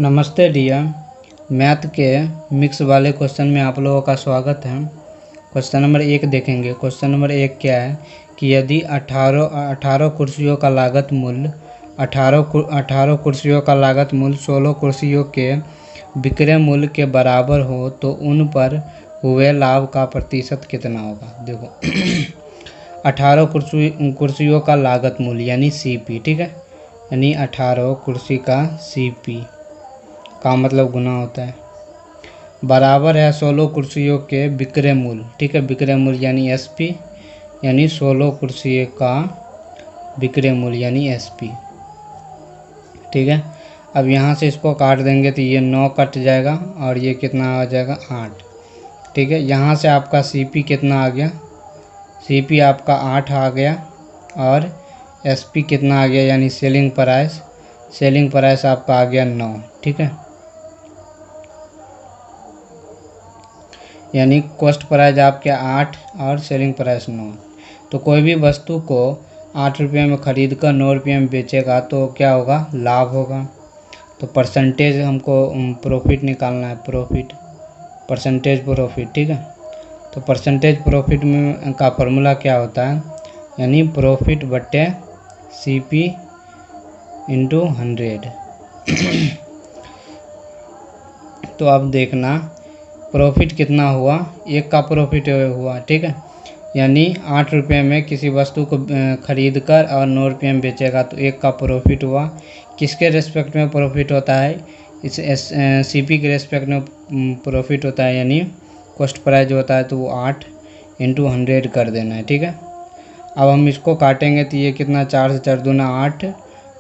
नमस्ते dear. Math के mix वाले क्वेश्चन में आप लोगों का स्वागत है। क्वेश्चन नंबर 1 देखेंगे। क्वेश्चन नंबर 1 क्या है कि यदि 18 कुर्सियों का लागत मूल्य 18 कुर्सियों का लागत मूल्य 16 कुर्सियों के विक्रय मूल्य के बराबर हो तो उन पर हुए लाभ का प्रतिशत कितना होगा। देखो 18 कुर्सियों का लागत मूल्य यानी CP, ठीक है, यानी 18 कुर्सी का CP का मतलब गुना होता है, बराबर है 16 कुर्सियों के विक्रय मूल्य, ठीक है, विक्रय मूल्य यानी SP, यानी 16 कुर्सी का विक्रय मूल्य यानी SP, ठीक है। अब यहाँ से इसको काट देंगे तो ये 9 कट जाएगा और ये कितना आ जाएगा 8, ठीक है। यहाँ से आपका CP कितना आ गया, CP आपका 8 आ गया और SP कितना आ गया यानी सेलिंग प्राइस आपका आ गया 9, ठीक है, यानी कॉस्ट प्राइस आपके 8 और सेलिंग प्राइस 9। तो कोई भी वस्तु को 8 रुपये में ख़रीद कर 9 रुपये में बेचेगा तो क्या होगा, लाभ होगा। तो परसेंटेज हमको प्रॉफिट निकालना है, परसेंटेज प्रॉफिट, ठीक है। तो परसेंटेज प्रॉफिट में का फॉर्मूला क्या होता है, यानी प्रॉफिट बटे CP इंटू 100। तो अब देखना प्रॉफिट कितना हुआ, 1 का प्रॉफिट हुआ, ठीक है, यानी 8 रुपये में किसी वस्तु को खरीद कर और 9 रुपये में बेचेगा तो 1 का प्रॉफिट हुआ। किसके रेस्पेक्ट में प्रॉफिट होता है, इस CP के रेस्पेक्ट में प्रॉफिट होता है, यानी कॉस्ट प्राइस जो होता है तो वो 8 इंटू 100 कर देना है, ठीक है। अब हम इसको काटेंगे तो ये कितना, 4 से 4 दूना 8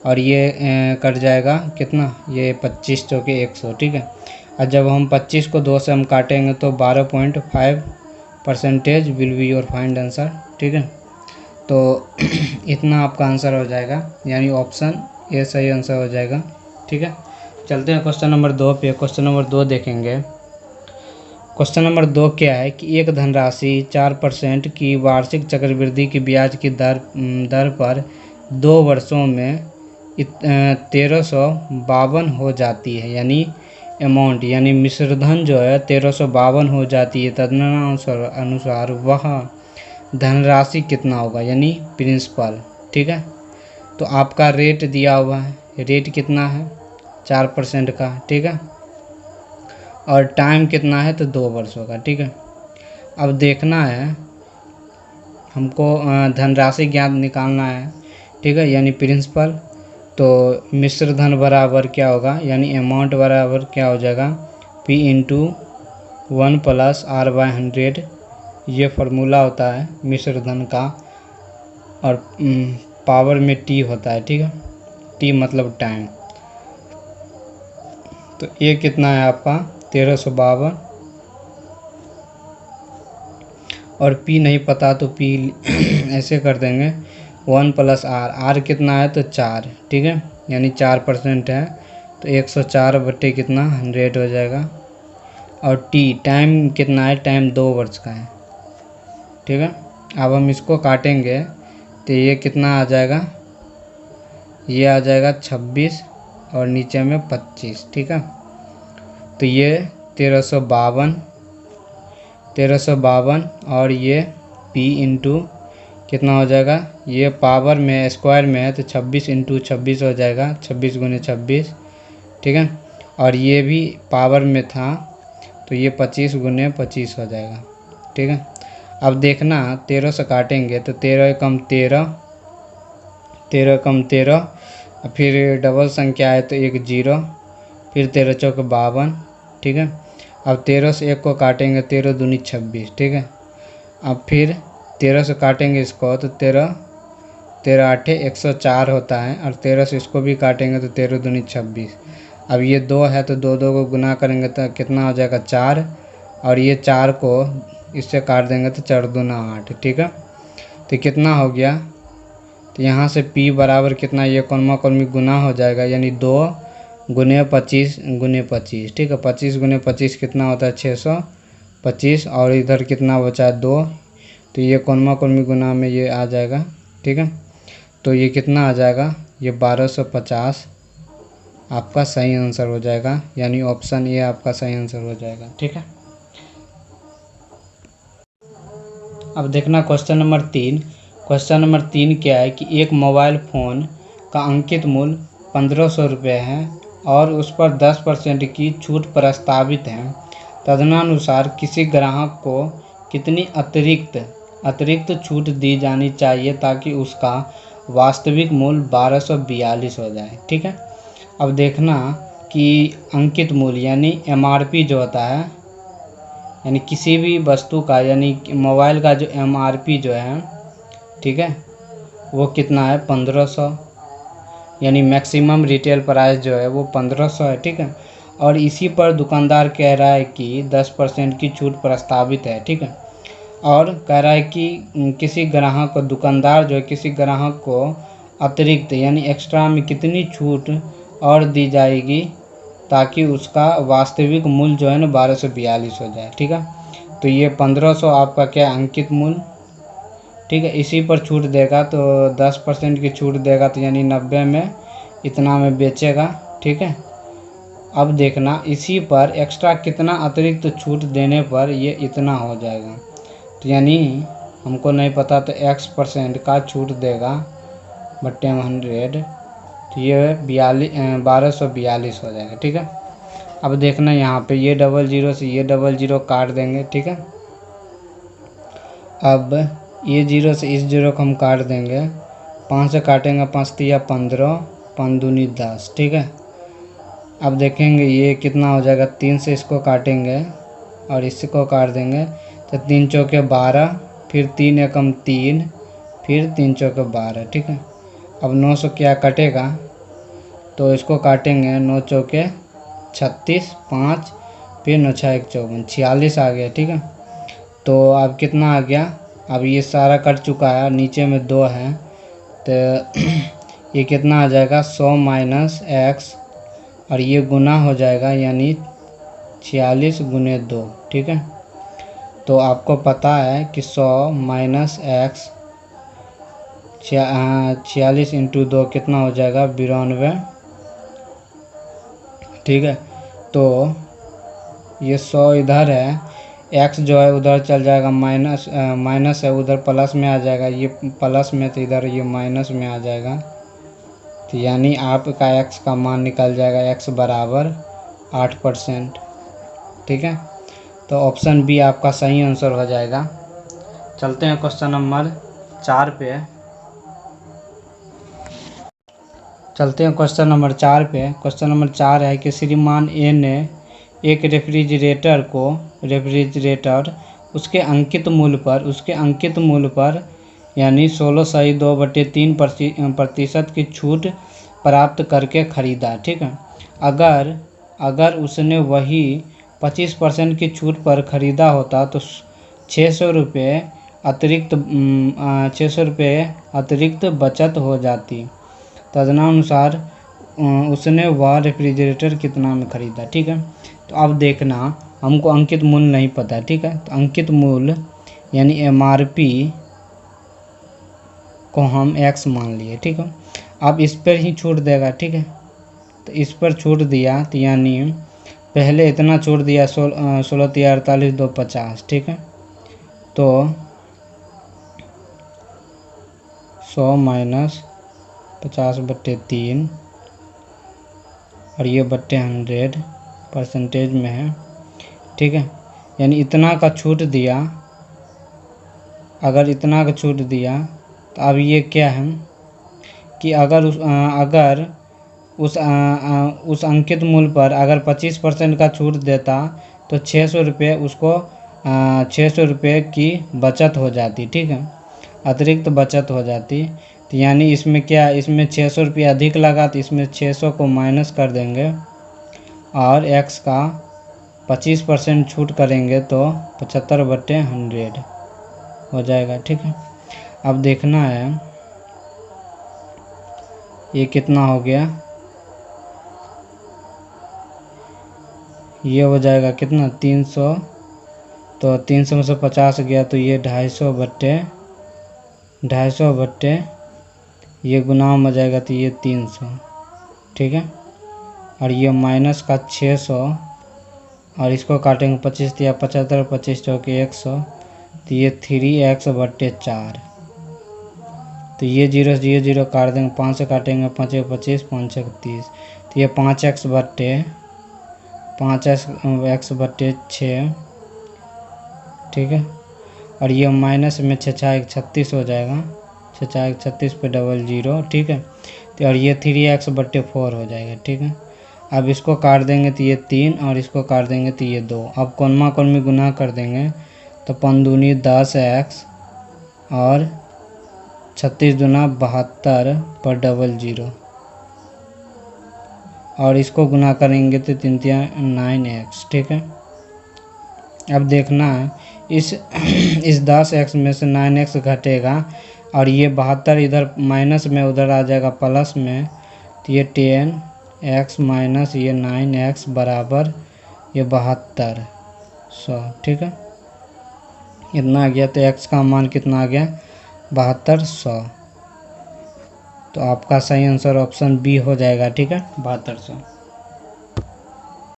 और ये कट जाएगा कितना, ये 25 चौके 100, ठीक है। और जब हम 25 को 2 से हम काटेंगे तो 12.5% will be your final answer, ठीक है। तो इतना आपका आंसर हो जाएगा, यानी ऑप्शन ए सही आंसर हो जाएगा, ठीक है। चलते हैं क्वेश्चन नंबर 2 पे। क्वेश्चन नंबर 2 देखेंगे। क्वेश्चन नंबर 2 क्या है कि एक धनराशि 4% की वार्षिक चक्रवृद्धि की ब्याज की दर पर 2 वर्षों में 1352 हो जाती है, यानी अमाउंट यानी मिश्रधन जो है 1352 हो जाती है। तदनुसार वह धनराशि कितना होगा, यानी प्रिंसिपल, ठीक है। तो आपका रेट दिया हुआ है, रेट कितना है 4% का, ठीक है, और टाइम कितना है तो 2 वर्षों का, ठीक है। अब देखना है हमको धनराशि ज्ञात निकालना है, ठीक है, यानी प्रिंसिपल। तो मिश्र धन बराबर क्या होगा, यानी अमाउंट बराबर क्या हो जाएगा, P इंटू 1 + R/100। ये फार्मूला होता है मिश्र धन का, और पावर में T होता है, ठीक है, T मतलब टाइम। तो ये कितना है आपका 1352 और P नहीं पता तो P ऐसे कर देंगे 1 + R कितना है तो 4, ठीक है, यानी 4% है तो 104 बटे कितना 100 हो जाएगा। और टाइम कितना है, टाइम 2 वर्ष का है, ठीक है। अब हम इसको काटेंगे तो ये कितना आ जाएगा, ये आ जाएगा 26 और नीचे में 25, ठीक है। तो ये 1352 और ये P इंटू कितना हो जाएगा, ये पावर में स्क्वायर में है तो 26 इंटू 26 हो जाएगा, 26 गुने 26, ठीक है। और ये भी पावर में था तो ये 25 गुने 25 हो जाएगा, ठीक है। अब देखना 13 से काटेंगे तो 13 कम 13, 13 कम 13, फिर डबल संख्या है तो 1 0, फिर 13 चौक 52, ठीक है। अब 13 से 1 को काटेंगे 13 दूनी 26, ठीक है। अब फिर 13 से काटेंगे इसको तो 13 8 104 होता है, और 13 से इसको भी काटेंगे तो 13 दूनी 26। अब ये 2 है तो 2 को गुना करेंगे तो कितना हो जाएगा 4, और ये 4 को इससे काट देंगे तो 4 दूना 8, ठीक है। तो कितना हो गया, तो यहाँ से P बराबर कितना, ये कौनमा कौनमी गुना हो जाएगा, यानी 2 गुने 25 गुने 25, ठीक है। 25 गुने 25 कितना होता है 625, और इधर कितना बचा 2, तो ये कौनमा कौनमी गुना में ये आ जाएगा, ठीक है। तो ये कितना आ जाएगा, ये 1250 आपका सही आंसर हो जाएगा, यानी ऑप्शन ए आपका सही आंसर हो जाएगा। ठीक है, अब देखना क्वेश्चन नंबर 3। क्वेश्चन नंबर 3 क्या है कि एक मोबाइल फ़ोन का अंकित मूल्य 1500 रुपये है और उस पर 10% की छूट प्रस्तावित है। तदनुसार किसी ग्राहक को कितनी अतिरिक्त छूट दी जानी चाहिए ताकि उसका वास्तविक मूल्य 1242 हो जाए। ठीक है, अब देखना कि अंकित मूल्य यानी MRP जो होता है, यानी किसी भी वस्तु का, यानी मोबाइल का जो MRP जो है, ठीक है, वो कितना है 1500, यानी मैक्सिमम रिटेल प्राइस जो है वो 1500 है। ठीक है, और इसी पर दुकानदार कह रहा है कि 10% की छूट प्रस्तावित है। ठीक है, और कह रहा है कि किसी ग्राहक को, दुकानदार जो है किसी ग्राहक को अतिरिक्त यानी एक्स्ट्रा में कितनी छूट और दी जाएगी ताकि उसका वास्तविक मूल्य जो है ना 1242 हो जाए। ठीक है, तो ये 1500 आपका क्या अंकित मूल्य। ठीक है, इसी पर छूट देगा तो 10% की छूट देगा, तो यानी 90 में इतना में बेचेगा। ठीक है, अब देखना इसी पर एक्स्ट्रा कितना अतिरिक्त छूट देने पर ये इतना हो जाएगा, तो यानी हमको नहीं पता, तो X% का छूट देगा बट्टे 100, तो ये 1242 हो जाएगा। ठीक है, अब देखना यहाँ पे ये 00 से ये 00 काट देंगे। ठीक है, अब ये 0 से इस 0 को हम काट देंगे, 5 से काटेंगे, 5 तिया 15, 5 दूनी 10। ठीक है, अब देखेंगे ये कितना हो जाएगा, 3 से इसको काटेंगे और इसको काट देंगे, तो 3 चौके 12, फिर 3 एकम 3, फिर 3 चौके 12। ठीक है, अब 9 से क्या कटेगा, तो इसको काटेंगे, 9 चौके 36, 5, फिर 9 6 1 54, 46 आ गया। ठीक है, तो अब कितना आ गया, अब ये सारा कट चुका है, नीचे में 2 है, तो ये कितना आ जाएगा 100 माइनस x, और ये गुना हो जाएगा, यानी 46 गुने 2। ठीक है, तो आपको पता है कि 100 माइनस x 46 इंटू 2 कितना हो जाएगा 92। ठीक है, तो ये 100 इधर है, x जो है उधर चल जाएगा, माइनस है उधर प्लस में आ जाएगा, ये प्लस में, तो इधर ये माइनस में आ जाएगा, तो यानी आपका x का मान निकल जाएगा, x बराबर 8%। ठीक है, तो ऑप्शन बी आपका सही आंसर हो जाएगा। चलते हैं क्वेश्चन नंबर 4 पे। क्वेश्चन नंबर 4 पे। क्वेश्चन नंबर 4 है कि श्रीमान ए ने एक रेफ्रिजरेटर उसके अंकित मूल्य पर यानी 16.2/3% की छूट प्राप्त करके खरीदा। ठीक है, अगर उसने वही 25% की छूट पर खरीदा होता तो 600 रुपये अतिरिक्त बचत हो जाती। तदनुसार उसने वह रेफ्रिजरेटर कितना में खरीदा। ठीक है, तो अब देखना हमको अंकित मूल्य नहीं पता है। ठीक है, तो अंकित मूल्य यानी MRP को हम x मान लिए। ठीक है, अब इस पर ही छूट देगा। ठीक है, तो इस पर छूट दिया, तो यानी पहले इतना छूट दिया 16 तिया 48 2 50। ठीक है, तो 100 माइनस 50/3 और ये बट्टे 100 परसेंटेज में है। ठीक है, यानी इतना का छूट दिया, अगर इतना का छूट दिया, तो अब ये क्या है कि अगर उस अंकित मूल्य पर अगर 25% का छूट देता तो 600 रुपये उसको 600 रुपये की बचत हो जाती। ठीक है, अतिरिक्त बचत हो जाती, तो यानी इसमें क्या, इसमें 600 रुपये अधिक लगा, तो इसमें 600 को माइनस कर देंगे और x का 25% छूट करेंगे तो 75/100 हो जाएगा। ठीक है, अब देखना है ये कितना हो गया, ये हो जाएगा कितना 300, तो 300 में से 50 गया, तो ये 250/250 ये गुना में हो जाएगा, तो ये 300। ठीक है, और ये माइनस का 600 और इसको काटेंगे 25 या 75, 25 चौके 100, तो ये 3x/4। तो ये जीरो से ये जीरो काट देंगे, 5 से काटेंगे 5 एक 25, 5 एक 30, तो ये 5x/6, ठीक है। और ये माइनस में 6 एक 36 हो जाएगा, 6 एक 36 पे डबल जीरो, ठीक है। तो और ये 3x/4 हो जाएगा, ठीक है। अब इसको काट देंगे तो ये 3 और इसको काट देंगे तो ये 2। अब कोनमा कोनमी गुना कर देंगे तो 5 दूनी 10x और 36 दूना 72 पर डबल जीरो, और इसको गुना करेंगे तो 3 9x, ठीक है। अब देखना है इस 10x में से 9x घटेगा और ये 72 इधर माइनस में उधर आ जाएगा प्लस में, तो ये 10x माइनस ये 9x बराबर ये 72, 100, ठीक है। इतना आ गया, तो x का मान कितना आ गया 72, 100। तो आपका सही आंसर ऑप्शन बी हो जाएगा, ठीक है, 7200।